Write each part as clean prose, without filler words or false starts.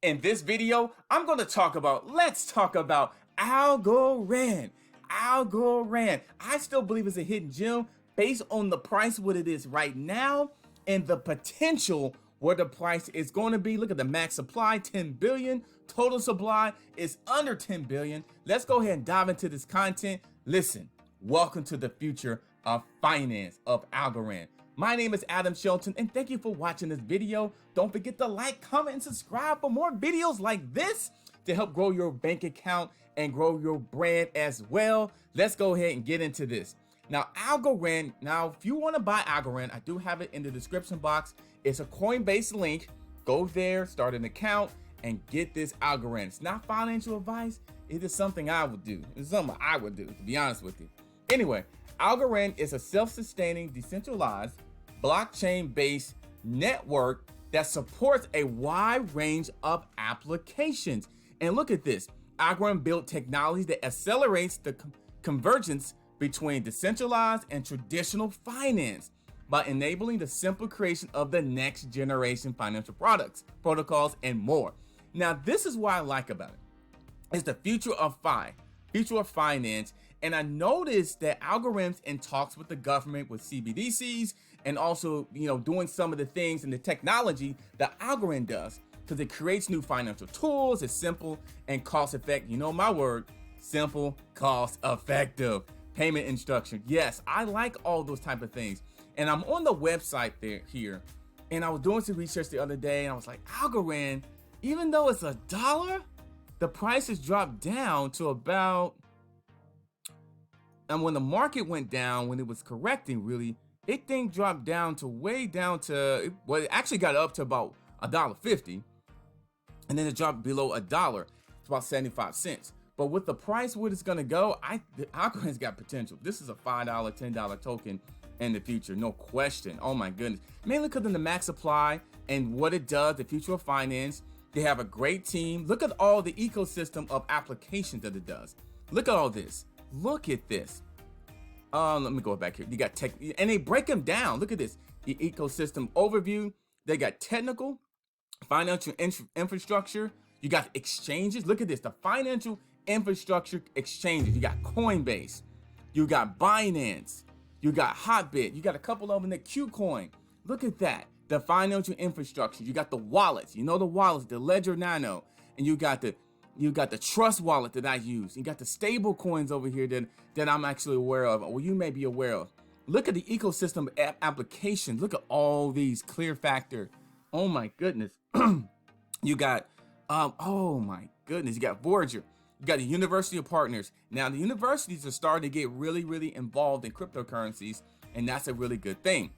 In this video, I'm going to let's talk about Algorand. Algorand. I still believe it's a hidden gem based on the price, what it is right now, and the potential where the price is going to be. Look at the max supply, 10 billion. Total supply is under 10 billion. Let's go ahead and dive into this content. Listen, welcome to the future of finance of Algorand. My name is Adam Shelton, and thank you for watching this video. Don't forget to like, comment, and subscribe for more videos like this to help grow your bank account and grow your brand as well. Let's go ahead and get into this. Now, Algorand, if you want to buy Algorand, I do have it in the description box. It's a Coinbase link. Go there, start an account, and get this Algorand. It's not financial advice. It is something I would do. It's something I would do, to be honest with you. Anyway, Algorand is a self-sustaining, decentralized, blockchain-based network that supports a wide range of applications. And look at this. Algorand built technology that accelerates the convergence between decentralized and traditional finance by enabling the simple creation of the next generation financial products, protocols, and more. Now, this is what I like about it. It's the future of finance. And I noticed that Algorand's in talks with the government, with CBDCs, and also, doing some of the things and the technology that Algorand does, because it creates new financial tools. It's simple and cost effective. You know my word, simple, cost effective payment instruction. Yes, I like all those type of things. And I'm on the website here, and I was doing some research the other day, and I was like, Algorand, even though it's $1, the price has dropped down to about, and when the market went down, when it was correcting, really, it thing dropped down to it actually got up to about $1.50, and then it dropped below $1. It's about 75 cents. But with the price where it's gonna go, the Algorand's got potential. This is a $5, $10 token in the future, no question. Oh my goodness. Mainly because of the max supply and what it does, the future of finance. They have a great team. Look at all the ecosystem of applications that it does. Look at all this. Look at this. Let me go back here. You got tech, and they break them down. Look at this. The ecosystem overview. They got technical, financial infrastructure. You got exchanges. Look at this. The financial infrastructure exchanges. You got Coinbase. You got Binance. You got Hotbit. You got a couple of them that 𝐿coin. Look at that. The financial infrastructure. You got the wallets. You know the wallets, the Ledger Nano, and you got the Trust wallet that I use. You got the stable coins over here that I'm actually aware of, or you may be aware of. Look at the ecosystem applications. Look at all these clear factor. Oh my goodness. You got, oh my goodness. You got Voyager. You got the University of Partners. Now the universities are starting to get really, really involved in cryptocurrencies, and that's a really good thing.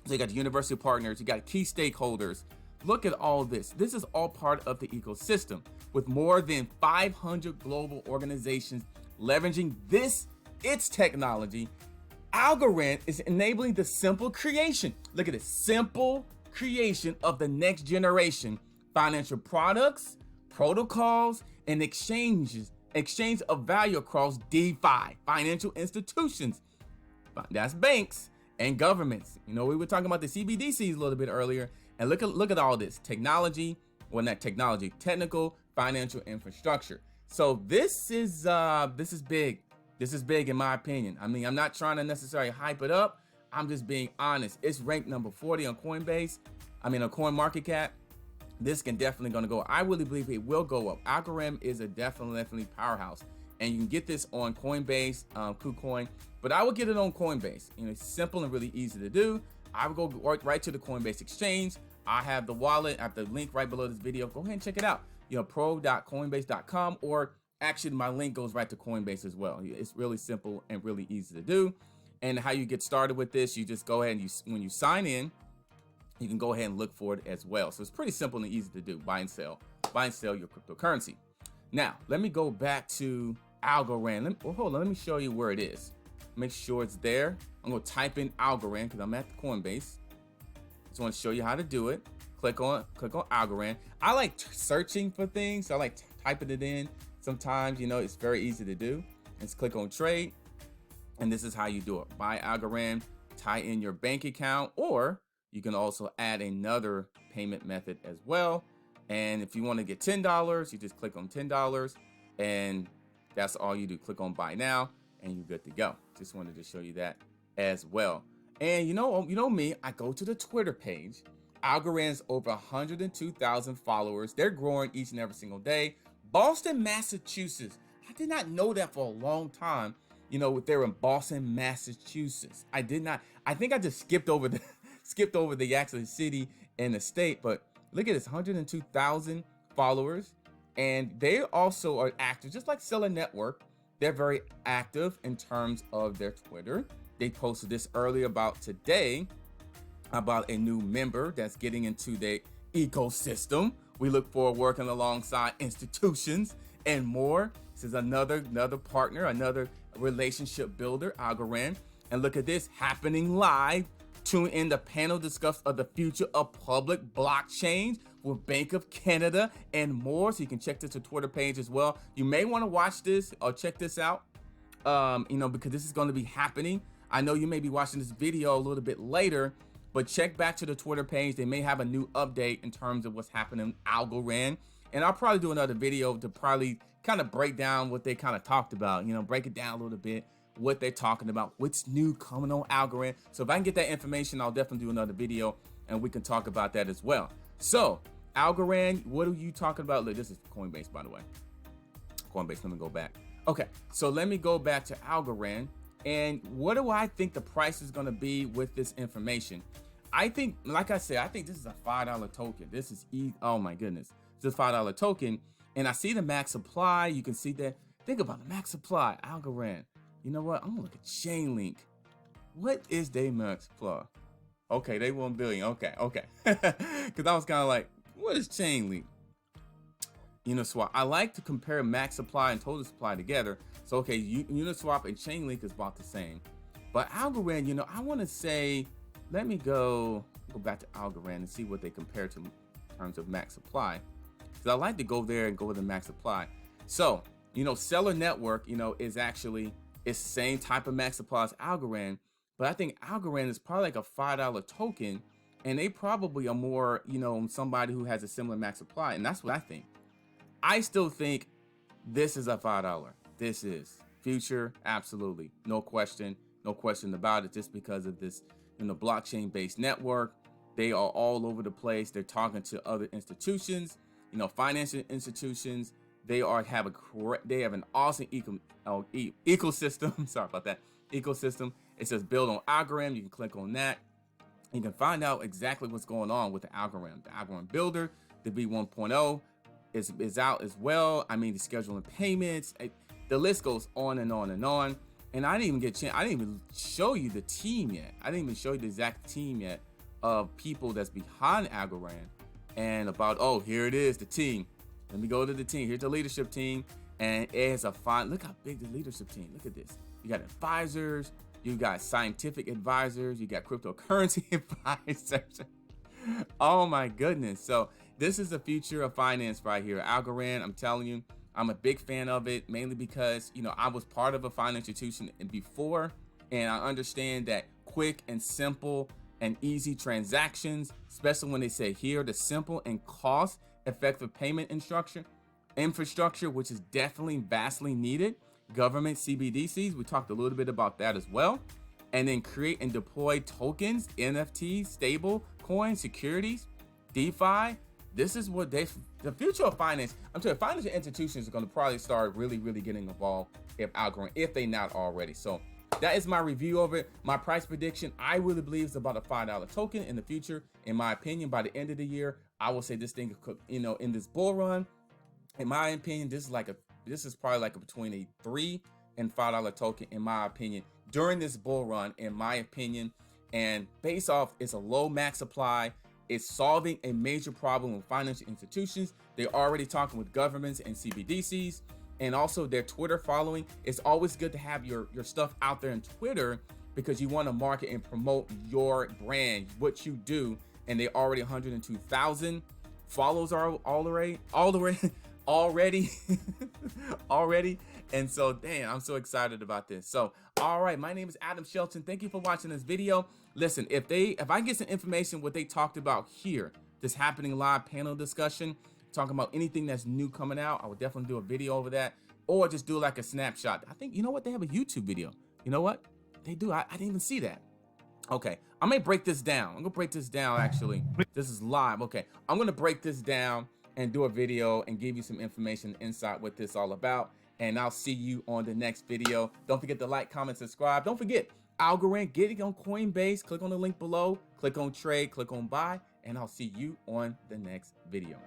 So you got the University of Partners. You got key stakeholders. Look at all this. This is all part of the ecosystem, with more than 500 global organizations leveraging its technology. Algorand is enabling the simple creation. Look at this, simple creation of the next generation financial products, protocols, and exchange of value across DeFi, financial institutions. That's banks and governments. We were talking about the CBDCs a little bit earlier. And look at all this technology, well, not technology, technical financial infrastructure. So this is big. This is big in my opinion. I mean, I'm not trying to necessarily hype it up. I'm just being honest. It's ranked number 40 on Coinbase. I mean, on CoinMarketCap. This can definitely gonna go. I really believe it will go up. Algorand is a definitely powerhouse, and you can get this on Coinbase, KuCoin. But I would get it on Coinbase. It's simple and really easy to do. I would go right to the Coinbase exchange. I have the wallet. I have the link right below this video. Go ahead and check it out. pro.coinbase.com, or actually my link goes right to Coinbase as well. It's really simple and really easy to do. And how you get started with this, you just go ahead and when you sign in, you can go ahead and look for it as well. So it's pretty simple and easy to do. Buy and sell your cryptocurrency. Now, let me go back to Algorand. Hold on, let me show you where it is. Make sure it's there. I'm gonna type in Algorand because I'm at the Coinbase. Just want to show you how to do it. Click on Algorand. I like searching for things. So I like typing it in. Sometimes, it's very easy to do. Let's click on trade. And this is how you do it. Buy Algorand, tie in your bank account, or you can also add another payment method as well. And if you want to get $10, you just click on $10, and that's all you do. Click on buy now, and you're good to go. Just wanted to show you that as well. And you know me, I go to the Twitter page. Algorand's over 102,000 followers. They're growing each and every single day. Boston, Massachusetts. I did not know that for a long time. You know, they're in Boston, Massachusetts. I did not. I think I just skipped over the actual city and the state. But look at this, 102,000 followers, and they also are active, just like Stellar Network. They're very active in terms of their Twitter. They posted this earlier about today, about a new member that's getting into the ecosystem. We look forward working alongside institutions and more. This is another partner, another relationship builder, Algorand. And look at this, happening live. Tune in the panel discuss of the future of public blockchains with Bank of Canada and more. So you can check this to Twitter page as well. You may want to watch this or check this out, because this is going to be happening. I know you may be watching this video a little bit later, but check back to the Twitter page. They may have a new update in terms of what's happening in Algorand. And I'll probably do another video to probably kind of break down what they kind of talked about, break it down a little bit, what they're talking about, what's new coming on Algorand. So if I can get that information, I'll definitely do another video and we can talk about that as well. So Algorand, what are you talking about? Look, this is Coinbase, by the way. Coinbase, let me go back. Okay, so let me go back to Algorand. And what do I think the price is gonna be with this information? I think, like I said, I think this is a $5 token. This is, oh my goodness. This is a $5 token. And I see the max supply. You can see that. Think about the max supply, Algorand. You know what? I'm gonna look at Chainlink. What is their max supply? Okay, they 1 billion. Okay. Because I was kind of like, what is Chainlink? Uniswap. I like to compare max supply and total supply together. So okay, Uniswap and Chainlink is about the same. But Algorand, I want to say, let me go back to Algorand and see what they compare to in terms of max supply. Because I like to go there and go with the max supply. So, Stellar Network, is actually it's the same type of max supply as Algorand, but I think Algorand is probably like a $5 token, and they probably are more, somebody who has a similar max supply, and that's what I think. I still think this is a $5. This is future, absolutely, no question about it. Just because of this, blockchain-based network, they are all over the place. They're talking to other institutions, financial institutions. They have an awesome ecosystem. Sorry about that. Ecosystem. It says build on Algorand. You can click on that. You can find out exactly what's going on with the Algorand. The Algorand Builder, the V1.0 is out as well. I mean, the scheduling payments. The list goes on and on and on. And I didn't even show you the team yet. I didn't even show you the exact team yet of people that's behind Algorand. And about, oh, here it is, the team. Let me go to the team. Here's the leadership team. And it has look how big the leadership team. Look at this. You got advisors. You got scientific advisors. You got cryptocurrency advisors. Oh my goodness. So this is the future of finance right here. Algorand, I'm telling you, I'm a big fan of it, mainly because, I was part of a financial institution before, and I understand that quick and simple and easy transactions, especially when they say here, the simple and cost-effective payment infrastructure, which is definitely vastly needed. Government CBDCs, we talked a little bit about that as well. And then create and deploy tokens, NFTs, stable coins, securities, DeFi. This is what the future of finance. I'm telling you, financial institutions are going to probably start really getting involved if they not already. So that is my review of it. My price prediction, I really believe it's about a $5 token in the future. In my opinion, by the end of the year, I will say this thing, in this bull run, in my opinion, this is probably like between a $3 and $5 token, in my opinion, during this bull run, in my opinion. And based off, it's a low max supply. It's solving a major problem with financial institutions. They're already talking with governments and CBDCs, and also their Twitter following. It's always good to have your stuff out there in Twitter because you want to market and promote your brand, what you do. And they already 102,000 follows are already. And so, damn, I'm so excited about this. So, all right, my name is Adam Shelton. Thank you for watching this video. Listen, if I get some information what they talked about here, this happening live panel discussion, talking about anything that's new coming out, I would definitely do a video over that, or just do like a snapshot. I think, you know what, they have a YouTube video. You know what? They do. I didn't even see that. Okay, I may break this down. I'm gonna break this down actually. This is live. Okay, I'm gonna break this down and do a video and give you some information, insight what this all about. And I'll see you on the next video. Don't forget to like, comment, subscribe. Don't forget, Algorand, get it on Coinbase. Click on the link below. Click on trade, click on buy, and I'll see you on the next video.